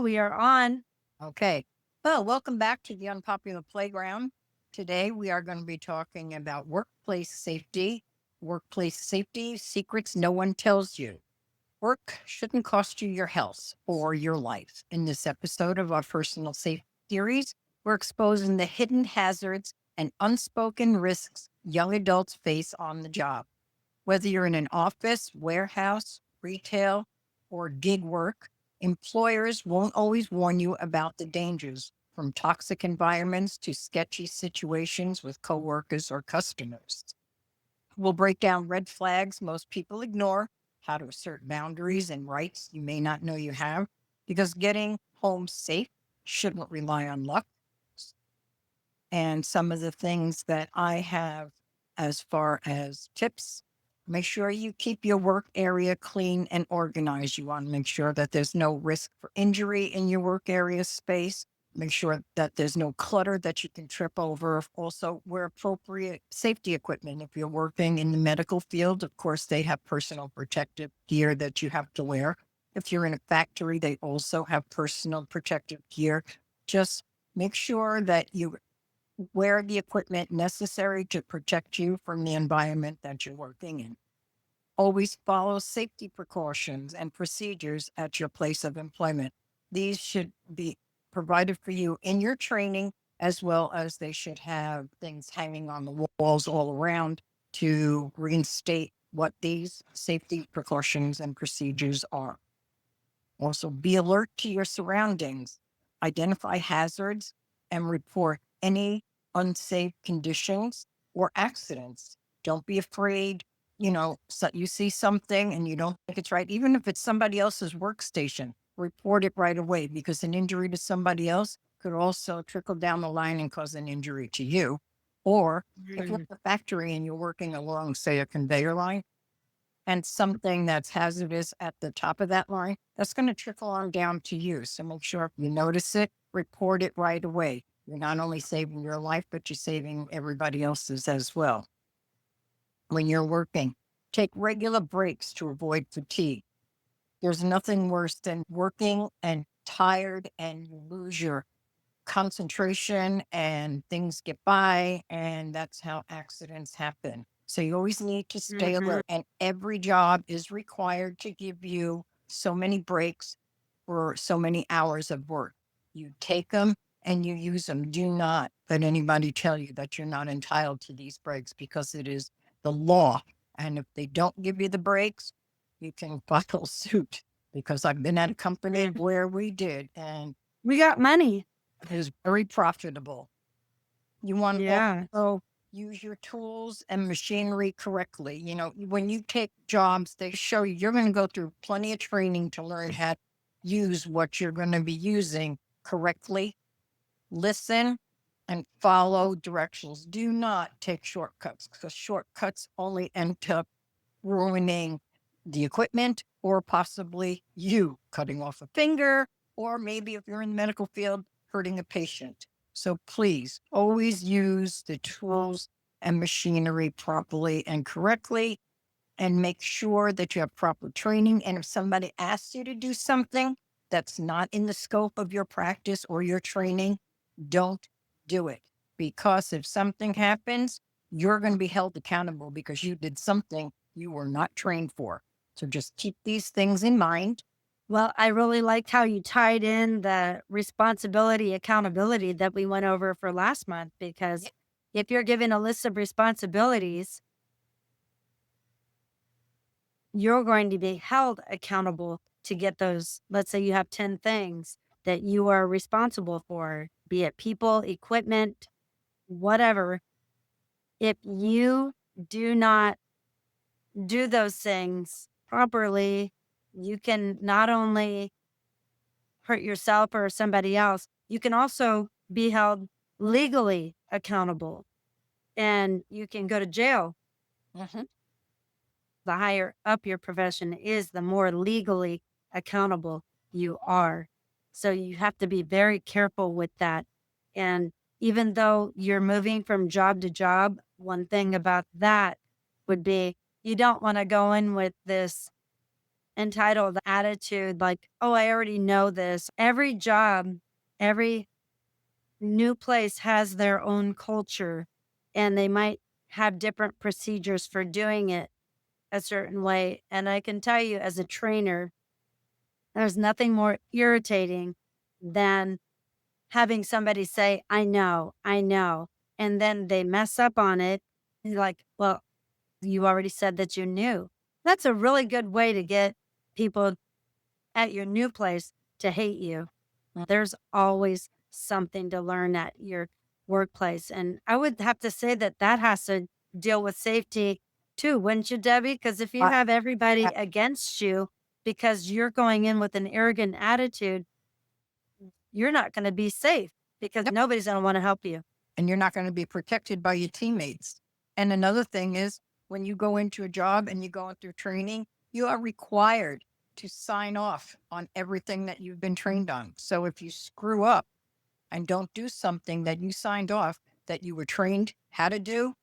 We are on. Okay. Well, welcome back to the Unpopular Playground. Today we are going to be talking about workplace safety secrets no one tells you. Work shouldn't cost you your health or your life. In this episode of our personal safety series, we're exposing the hidden hazards and unspoken risks young adults face on the job. Whether you're in an office, warehouse, retail, or gig work, employers won't always warn you about the dangers from toxic environments to sketchy situations with coworkers or customers. We'll break down red flags most people ignore, how to assert boundaries and rights you may not know you have, because getting home safe shouldn't rely on luck. And some of the things that I have as far as tips: make sure you keep your work area clean and organized. You want to make sure that there's no risk for injury in your work area space. Make sure that there's no clutter that you can trip over. Also, wear appropriate safety equipment. If you're working in the medical field, of course, they have personal protective gear that you have to wear. If you're in a factory, they also have personal protective gear. Just make sure that you wear the equipment necessary to protect you from the environment that you're working in. Always follow safety precautions and procedures at your place of employment. These should be provided for you in your training, as well as they should have things hanging on the walls all around to reinstate what these safety precautions and procedures are. Also, be alert to your surroundings, identify hazards, and report any unsafe conditions or accidents. Don't be afraid. So you see something and you don't think it's right, even if it's somebody else's workstation, report it right away, because an injury to somebody else could also trickle down the line and cause an injury to you. Or if you're Mm. at a factory and you're working along, say, a conveyor line, and something that's hazardous at the top of that line, that's going to trickle on down to you. So make sure if you notice it, report it right away. You're not only saving your life, but you're saving everybody else's as well. When you're working, take regular breaks to avoid fatigue. There's nothing worse than working and tired and you lose your concentration and things get by, and that's how accidents happen. So you always need to stay Mhm. alert, and every job is required to give you so many breaks for so many hours of work. You take them and you use them. Do not let anybody tell you that you're not entitled to these breaks, because it is the law. And if they don't give you the breaks, you can file suit, because I've been at a company Mm. where we did, and We got money. it is very profitable. You want to Yeah. also use your tools and machinery correctly. When you take jobs, they show you you're going to go through plenty of training to learn how to use what you're going to be using correctly. Listen and follow directions. Do not take shortcuts, because shortcuts only end up ruining the equipment, or possibly you cutting off a finger, or maybe if you're in the medical field, hurting a patient. So please always use the tools and machinery properly and correctly, and make sure that you have proper training. And if somebody asks you to do something that's not in the scope of your practice or your training, don't do it. Because if something happens, you're going to be held accountable because you did something you were not trained for. So just keep these things in mind. Well, I really liked how you tied in the responsibility, accountability that we went over for last month, because Yeah. if you're given a list of responsibilities, you're going to be held accountable to get those. Let's say you have 10 things that you are responsible for, be it people, equipment, whatever. If you do not do those things properly, you can not only hurt yourself or somebody else, you can also be held legally accountable and you can go to jail. Mhm. The higher up your profession is, the more legally accountable you are. So you have to be very careful with that. And even though you're moving from job to job, one thing about that would be you don't want to go in with this entitled attitude, like, oh, I already know this. Every job, every new place has their own culture, and they might have different procedures for doing it a certain way. And I can tell you, as a trainer, there's nothing more irritating than having somebody say, I know. And then they mess up on it. You're like, well, you already said that you knew. That's a really good way to get people at your new place to hate you. There's always something to learn at your workplace. And I would have to say that that has to deal with safety too, wouldn't you, Debbie? Because if you I, have everybody I, against you because you're going in with an arrogant attitude, you're not going to be safe because yep. nobody's going to want to help you. And you're not going to be protected by your teammates. And another thing is when you go into a job and you're going through training, you are required to sign off on everything that you've been trained on. So if you screw up and don't do something that you signed off that you were trained how to do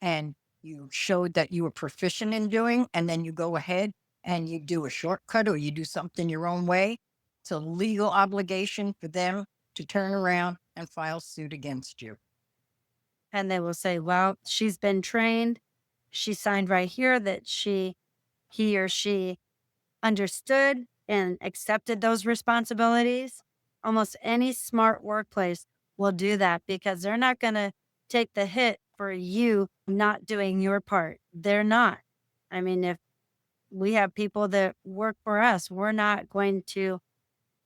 and you showed that you were proficient in doing, and then you go ahead and you do a shortcut or you do something your own way, it's a legal obligation for them to turn around and file suit against you. And they will say, well, she's been trained. She signed right here that he or she understood and accepted those responsibilities. Almost any smart workplace will do that because they're not going to take the hit for you not doing your part. They're not. I mean, if we have people that work for us, we're not going to,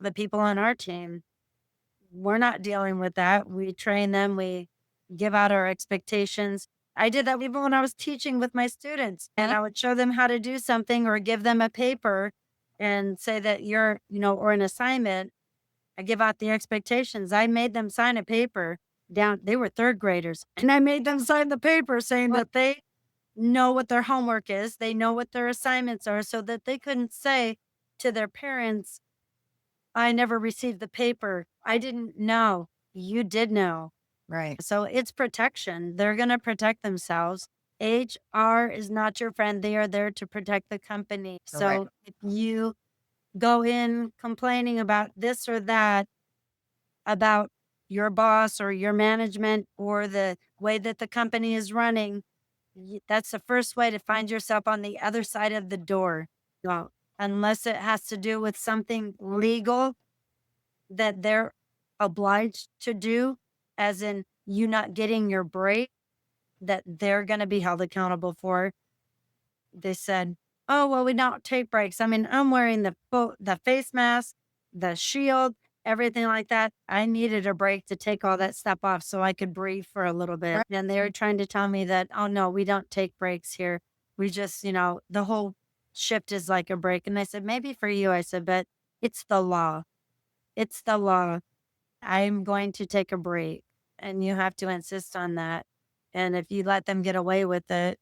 the people on our team, we're not dealing with that. We train them, we give out our expectations. I did that even when I was teaching with my students, and Mhm. I would show them how to do something or give them a paper and say that you're, or an assignment. I give out the expectations. I made them sign a paper down, they were third graders, and I made them sign the paper saying Right. that they know what their homework is, they know what their assignments are, so that they couldn't say to their parents, I never received the paper. I didn't know. You did know. Right. So it's protection. They're going to protect themselves. HR is not your friend. They are there to protect the company. Correct. So if you go in complaining about this or that, about your boss or your management or the way that the company is running, that's the first way to find yourself on the other side of the door. Well, unless it has to do with something legal that they're obliged to do, as in you not getting your break, that they're gonna be held accountable for. They said, "Oh, well, we don't take breaks." I mean, I'm wearing the face mask, the shield, everything like that. I needed a break to take all that stuff off so I could breathe for a little bit. Right. And they were trying to tell me that, "Oh, no, we don't take breaks here. We just, the whole shift is like a break." And I said, "Maybe for you." I said, "But it's the law. It's the law. I'm going to take a break, and you have to insist on that. And if you let them get away with it,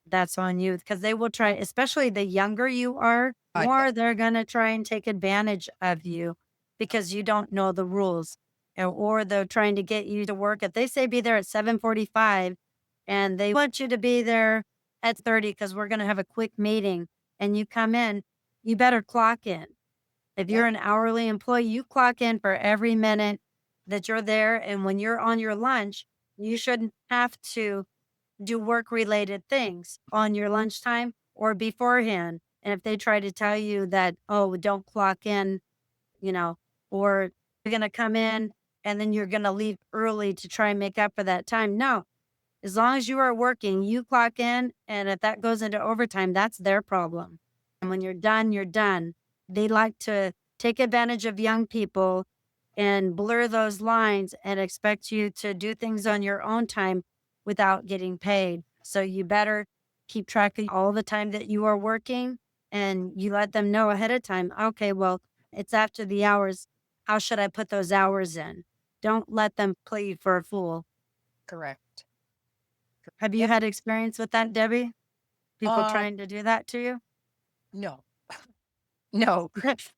that's on you because they will try, especially the younger you are, Yeah. more they're going to try and take advantage of you because you don't know the rules. Or they're trying to get you to work. If they say be there at 7:45 and they want you to be there at 30 because we're going to have a quick meeting and you come in, you better clock in. If Yep. you're an hourly employee, you clock in for every minute that you're there, and when you're on your lunch, you shouldn't have to do work-related things on your lunchtime or beforehand. And if they try to tell you that, "Oh, don't clock in," you know, or you're gonna come in and then you're gonna leave early to try and make up for that time. No, as long as you are working, you clock in, and if that goes into overtime, that's their problem. And when you're done, you're done. They like to take advantage of young people and blur those lines and expect you to do things on your own time without getting paid. So you better keep track of all the time that you are working and you let them know ahead of time. Okay, well, it's after the hours. How should I put those hours in? Don't let them play you for a fool. Correct. Have you Yep. had experience with that, Debbie? People Um, trying to do that to you? no, no.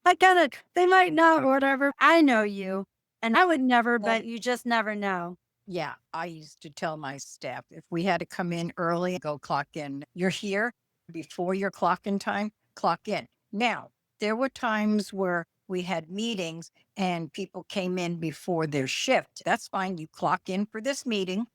I kinda they might not or whatever. I know you, and I would never, Well, but you just never know. yeah, I used to tell my staff if we had to come in early, go clock in. You're here before your clock in time, clock in. Now, there were times where we had meetings and people came in before their shift. That's fine. You clock in for this meeting.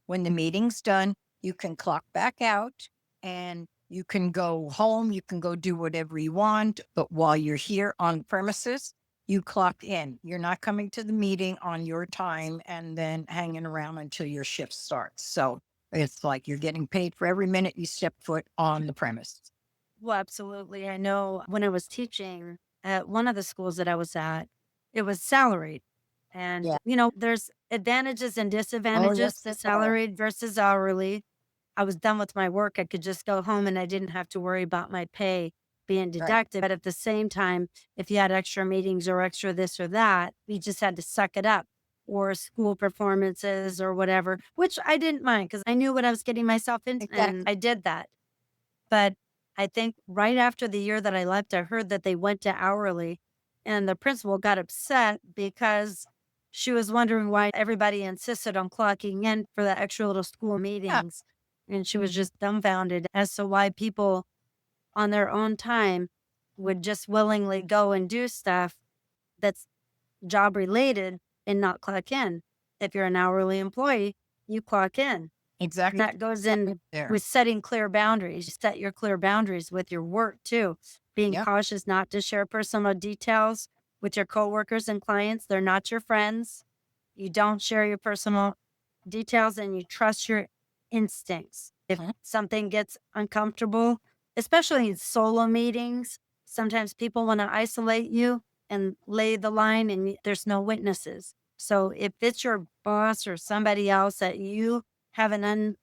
When the meeting's done, you can clock back out and you can go home. You can go do whatever you want. But while you're here on premises, you clock in. You're not coming to the meeting on your time and then hanging around until your shift starts. So it's like you're getting paid for every minute you step foot on the premise. Well, absolutely. I know when I was teaching at one of the schools that I was at, it was salaried. And, Yeah. there's advantages and Oh, disadvantages yes, to there are. salaried versus hourly. I was done with my work. I could just go home and I didn't have to worry about my pay being Right. deducted. But at the same time, if you had extra meetings or extra this or that, you just had to suck it up or school performances or whatever, which I didn't mind because I knew what I was getting myself into and Exactly. I did that. But I think right after the year that I left, I heard that they went to hourly, and the principal got upset because she was wondering why everybody insisted on clocking in for the extra little school Yeah. meetings. And she was just dumbfounded as to why people on their own time would just willingly go and do stuff that's job related and not clock in. If you're an hourly employee, you clock in. Exactly. That goes in There. with setting clear boundaries. You set your clear boundaries with your work too. Being Yep. cautious not to share personal details with your coworkers and clients. They're not your friends. You don't share your personal details and you trust your instincts. If Mhm. something gets uncomfortable, especially in solo meetings, sometimes people want to isolate you and lay the line and there's no witnesses. So if it's your boss or somebody else that you have an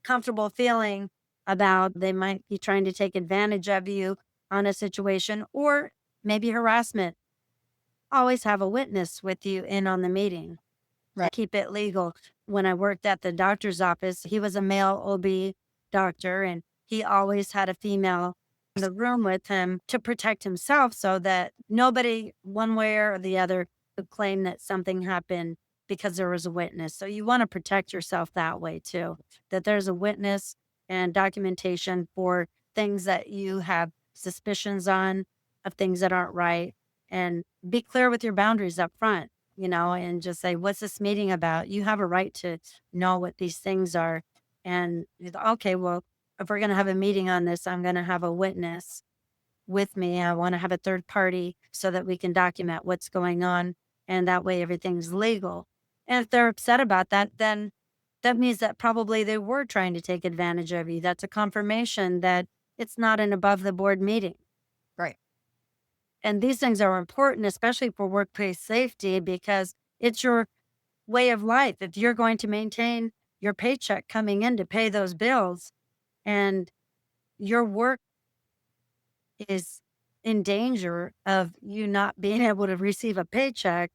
uncomfortable feeling about, they might be trying to take advantage of you on a situation or maybe harassment, always have a witness with you in on the meeting. Right. Keep it legal. When I worked at the doctor's office, he was a male OB doctor and he always had a female in the room with him to protect himself so that nobody, one way or the other, could claim that something happened because there was a witness. So you want to protect yourself that way too, that there's a witness and documentation for things that you have suspicions on of things that aren't right. And be clear with your boundaries up front, and just say, what's this meeting about? You have a right to know what these things are. And okay, well, if we're going to have a meeting on this, I'm going to have a witness with me. I want to have a third party so that we can document what's going on. And that way everything's legal. And if they're upset about that, then that means that probably they were trying to take advantage of you. That's a confirmation that it's not an above the board meeting. Right. And these things are important, especially for workplace safety, because it's your way of life. If you're going to maintain your paycheck coming in to pay those bills and your work is in danger of you not being able to receive a paycheck,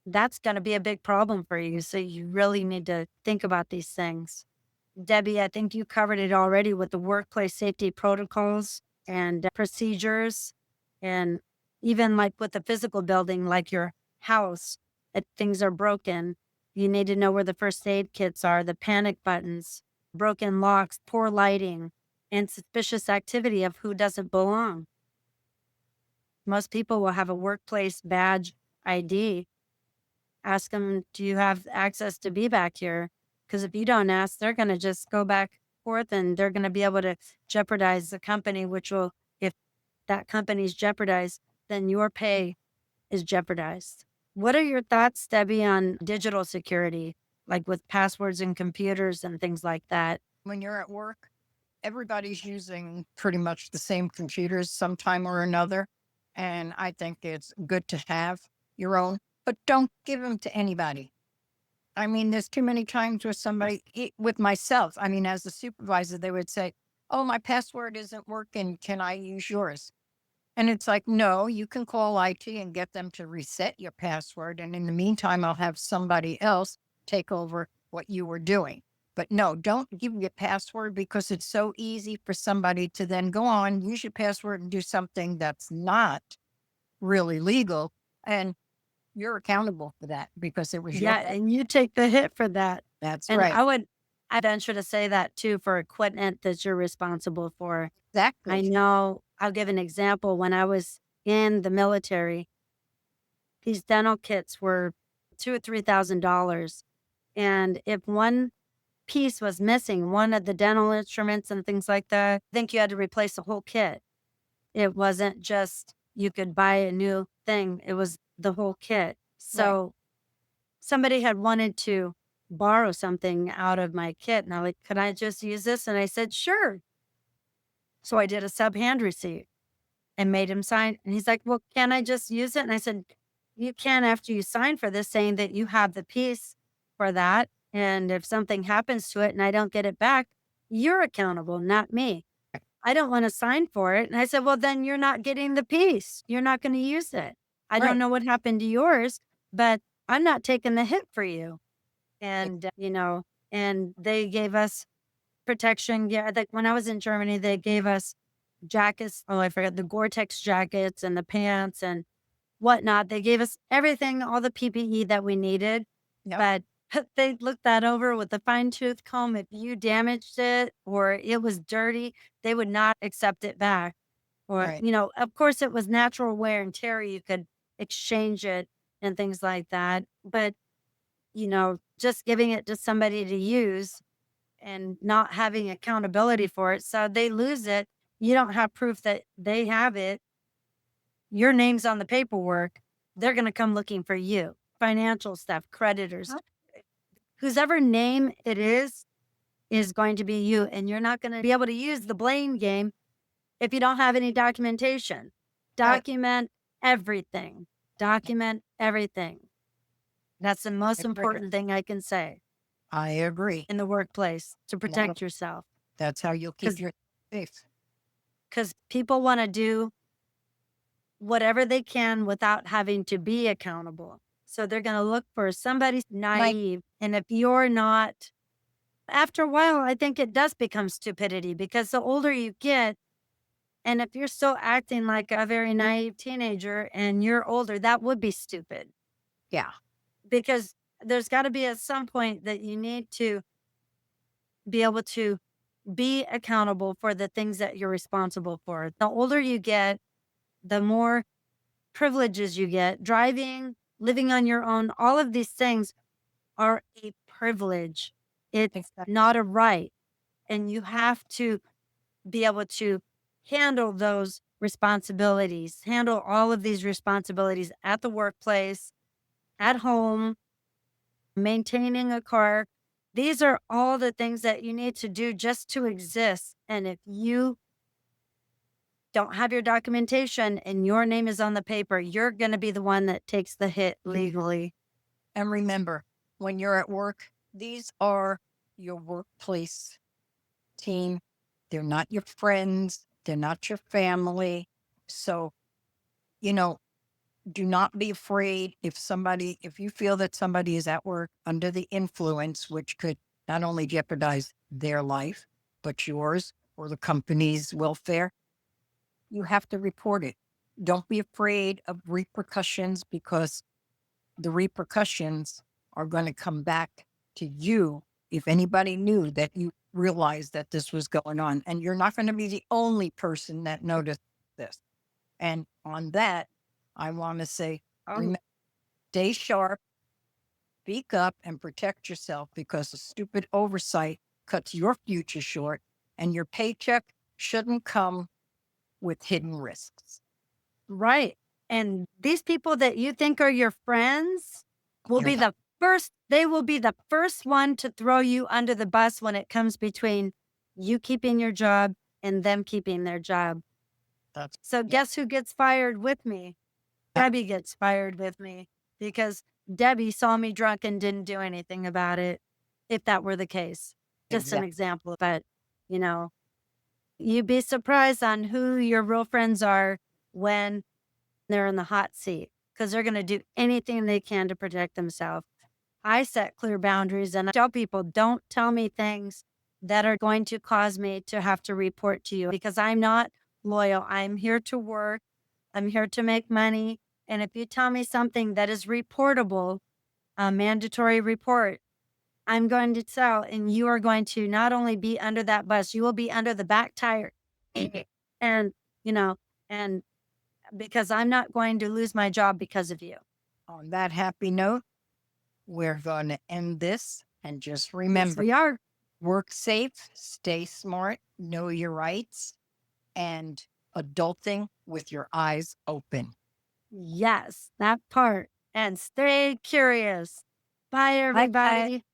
that's going to be a big problem for you. So you really need to think about these things. Debbie, I think you covered it already with the workplace safety protocols and procedures, and even like with the physical building, like your house, if things are broken, you need to know where the first aid kits are, the panic buttons, broken locks, poor lighting, and suspicious activity of who doesn't belong. Most people will have a workplace badge ID. Ask them, "Do you have access to be back here?" Because if you don't ask, they're gonna just go back forth and they're gonna be able to jeopardize the company, which will if that company's jeopardized, then your pay is jeopardized. What are your thoughts, Debbie, on digital security, like with passwords and computers and things like that? When you're at work, everybody's using pretty much the same computers sometime or another. And I think it's good to have your own, but don't give them to anybody. I mean, there's too many times where with myself, I mean, as a supervisor, they would say, "Oh, my password isn't working. Can I use yours?" And it's like, no, you can call IT and get them to reset your password. And in the meantime, I'll have somebody else take over what you were doing. But no, don't give your password because it's so easy for somebody to then go on, use your password and do something that's not really legal. And you're accountable for that because it was your Yeah, and you take the hit for that. That's And right. I venture to say that too for equipment that you're responsible for. I Exactly. know I'll give an example. When I was in the military, these dental kits were two or $3,000. And if one piece was missing, one of the dental instruments and things like that, I think you had to replace the whole kit. It wasn't just you could buy a new thing, it was the whole kit. Right. So somebody had wanted to borrow something out of my kit, and I'm like, "Can I just use this?" And I said, "Sure." So I did a sub hand receipt and made him sign, and he's like, "Well, can I just use it?" And I said, "You can after you sign for this saying that you have the piece for that, and if something happens to it and I don't get it back, you're accountable, not me. I don't wanna sign for it." And I said, "Well, then you're not getting the piece. You're not gonna use it. I don't Right. know what happened to yours, but I'm not taking the hit for you." Ex- And, and they gave us protection. Yeah, like when I was in Germany, they gave us jackets. Oh, I forgot the Gore-Tex jackets and the pants and whatnot. They gave us everything, all the PPE that we needed, Yep. but they looked that over with a fine tooth comb. If you damaged it or it was dirty, they would not accept it back. Or, Right. of course, it was natural wear and tear. You could exchange it and things like that. But, just giving it to somebody to use and not having accountability for it. So they lose it. You don't have proof that they have it. Your name's on the paperwork. They're going to come looking for you. Financial stuff, creditors, Huh? whose ever name it is going to be you. And you're not going to be able to use the blame game if you don't have any documentation. Right. Document everything. Document everything. That's the I most agree. important thing I can say I agree. in the workplace to That'll- protect yourself. That's how you'll keep Because your safe. people want to do whatever they can without having to be accountable. So they're going to look for somebody Mike, naive. And if you're not, after a while, I think it does become stupidity because the older you get, and if you're still acting like a very naive teenager and you're older, that would be stupid yeah, because there's got to be at some point that you need to be able to be accountable for the things that you're responsible for. The older you get, the more privileges you get, driving, living on your own, all of these things are a privilege. It's exactly. not a right. And you have to be able to handle those responsibilities, handle all of these responsibilities at the workplace, at home, maintaining a car. These are all the things that you need to do just to exist. And if you don't have your documentation and your name is on the paper, you're going to be the one that takes the hit legally. And remember, when you're at work, these are your workplace team. They're not your friends. They're not your family. So, you know, do not be afraid if you feel that somebody is at work under the influence, which could not only jeopardize their life, but yours or the company's welfare, you have to report it. Don't be afraid of repercussions because the repercussions are going to come back to you if anybody knew that you realized that this was going on. And you're not going to be the only person that noticed this. And on that, I want to say, Oh, remember, stay sharp, speak up, and protect yourself because a stupid oversight cuts your future short, and your paycheck shouldn't come with hidden risks. right. And these people that you think are your friends will You're be not. they will be the first one to throw you under the bus when it comes between you keeping your job and them keeping their job. That's So yeah. guess who gets fired with me? Yeah, Debbie gets fired with me because Debbie saw me drunk and didn't do anything about it, if that were the case. Just an exactly. example, but, you know, you'd be surprised on who your real friends are when they're in the hot seat because they're going to do anything they can to protect themselves. I set clear boundaries and I tell people, don't tell me things that are going to cause me to have to report to you because I'm not loyal. I'm here to work. I'm here to make money. And if you tell me something that is reportable, a mandatory report, I'm going to tell, and you are going to not only be under that bus, you will be under the back tire. And you know, and because I'm not going to lose my job because of you. On that happy note, we're going to end this. And just Yes, remember, we are. work safe, stay smart, know your rights, and adulting with your eyes open. Yes, that part. And stay curious. Bye, Bye bye. everybody.